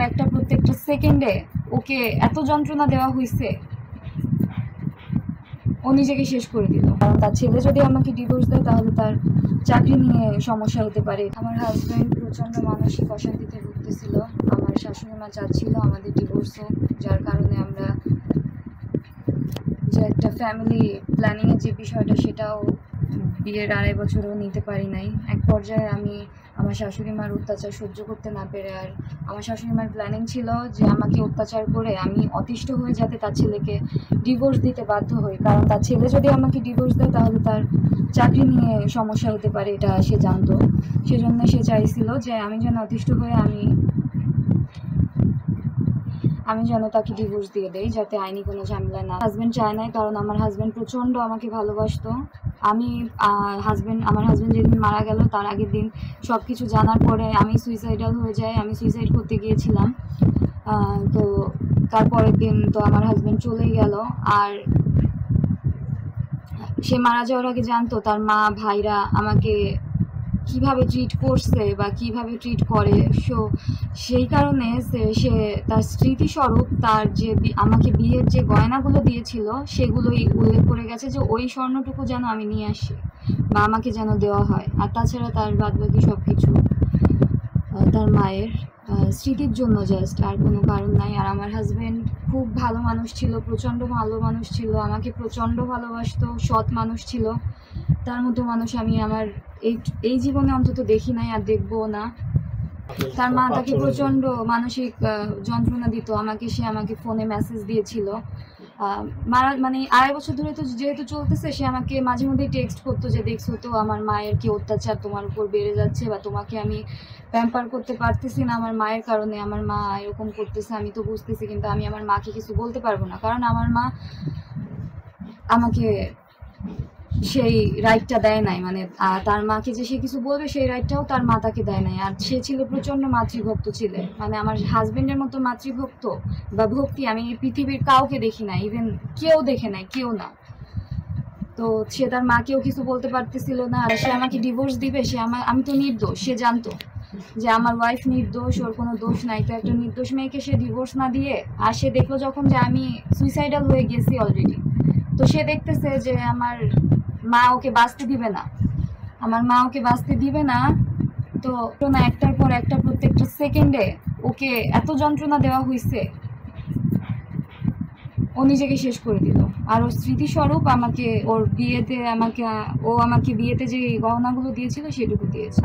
একটা প্রত্যেকটা সেকেন্ডে ওকে এত যন্ত্রণা দেওয়া হয়েছে, ও নিজেকে শেষ করে দিল। কারণ তার ছেলে যদি আমাকে ডিভোর্স দেয় তাহলে তার চাকরি নিয়ে সমস্যা হতে পারে। আমার হাজব্যান্ড প্রচণ্ড মানসিক অশান্তিতে ভুগতেছিল। আমার শাশুড়ি মা চাচ্ছিল আমাদের ডিভোর্স হোক, যার কারণে আমরা যে একটা ফ্যামিলি প্ল্যানিংয়ের যে বিষয়টা সেটাও বিয়ের 2.5 বছরও নিতে পারি নাই। এক পর্যায়ে আমি আমার শাশুড়ি মার অত্যাচার সহ্য করতে না পেরে, আর আমার শাশুড়ি মার প্ল্যানিং ছিল যে আমাকে অত্যাচার করে আমি অতিষ্ঠ হয়ে যাতে তার ছেলেকে ডিভোর্স দিতে বাধ্য হই। কারণ তার ছেলে যদি আমাকে ডিভোর্স দেয় তাহলে তার চাকরি নিয়ে সমস্যা হতে পারে, এটা সে জানতো। সেজন্য সে চাইছিল যে আমি যেন অতিষ্ঠ হয়ে আমি যেন তাকে ডিভোর্স দিয়ে দেই, যাতে আইনি কোনো ঝামেলা না। হাজব্যান্ড চায় নাই, কারণ আমার হাজব্যান্ড প্রচণ্ড আমাকে ভালোবাসতো। আমার হাজব্যান্ড যেদিন মারা গেল তার আগের দিন সব কিছু জানার পরে আমি সুইসাইডাল হয়ে যাই, আমি সুইসাইড করতে গিয়েছিলাম। তো তারপরের দিন তো আমার হাজব্যান্ড চলেই গেল। আর সে মারা যাওয়ার আগে জানতো তার মা ভাইরা আমাকে কিভাবে ট্রিট করছে বা কিভাবে ট্রিট করে। সেই কারণে সে তার স্মৃতিস্বরূপ তার যে আমাকে বিয়ের যে গয়নাগুলো দিয়েছিল সেগুলোই উল্লেখ করে গেছে যে ওই স্বর্ণটুকু যেন আমি নিয়ে আসি বা আমাকে যেন দেওয়া হয়। আর তাছাড়া তার বাদবাকি সব কিছু তার মায়ের স্মৃতির জন্য, জাস্ট, আর কোনো কারণ নাই। আর আমার হাজব্যান্ড খুব ভালো মানুষ ছিল, প্রচণ্ড ভালো মানুষ ছিল, আমাকে প্রচণ্ড ভালোবাসতো, সৎ মানুষ ছিল। তার মতো মানুষ আমি আমার এই জীবনে অন্তত দেখি নাই, আর দেখবো না। তার মা তাকে প্রচণ্ড মানসিক যন্ত্রণা দিত। সে আমাকে ফোনে মেসেজ দিয়েছিল। মানে 2.5 বছর ধরে তো যেহেতু চলতেছে, সে আমাকে মাঝে মধ্যেই টেক্সট করতো যে দেখছো তো আমার মায়ের কি অত্যাচার তোমার উপর বেড়ে যাচ্ছে, বা তোমাকে আমি প্যাম্পার করতে পারতেছি না আমার মায়ের কারণে, আমার মা এরকম করতেছে, আমি তো বুঝতেছি, কিন্তু আমি আমার মাকে কিছু বলতে পারবো না, কারণ আমার মা আমাকে সেই রাইটটা দেয় নাই। মানে তার মাকে যে সে কিছু বলবে সেই রাইটটাও তার মা তাকে দেয় নাই। আর সে ছিল প্রচণ্ড মাতৃভক্ত ছিলেন। মানে আমার হাজবেন্ডের মতো মাতৃভক্ত বা ভক্তি আমি পৃথিবীর কাউকে দেখি না, ইভেন কেউ দেখে নাই, কেউ না। তো সে তার মাকেও কিছু বলতে পারতেছিল না। আর সে আমাকে ডিভোর্স দিবে, আমি তো নির্দোষ, সে জানতো যে আমার ওয়াইফ নির্দোষ, ওর কোনো দোষ নাই। তো একটা নির্দোষ মেয়েকে সে ডিভোর্স না দিয়ে, আর সে দেখলো যখন যে আমি সুইসাইডাল হয়ে গেছি অলরেডি, তো সে দেখতেছে যে আমার মা ওকে বাঁচতে দিবে না। তো না, একটার পর একটা প্রত্যেকটা সেকেন্ডে ওকে এত যন্ত্রণা দেওয়া হয়েছে, ও নিজেকে শেষ করে দিল। আর ওর স্মৃতিস্বরূপ ও আমাকে বিয়েতে যে গহনাগুলো দিয়েছিল সেটুকু দিয়েছে।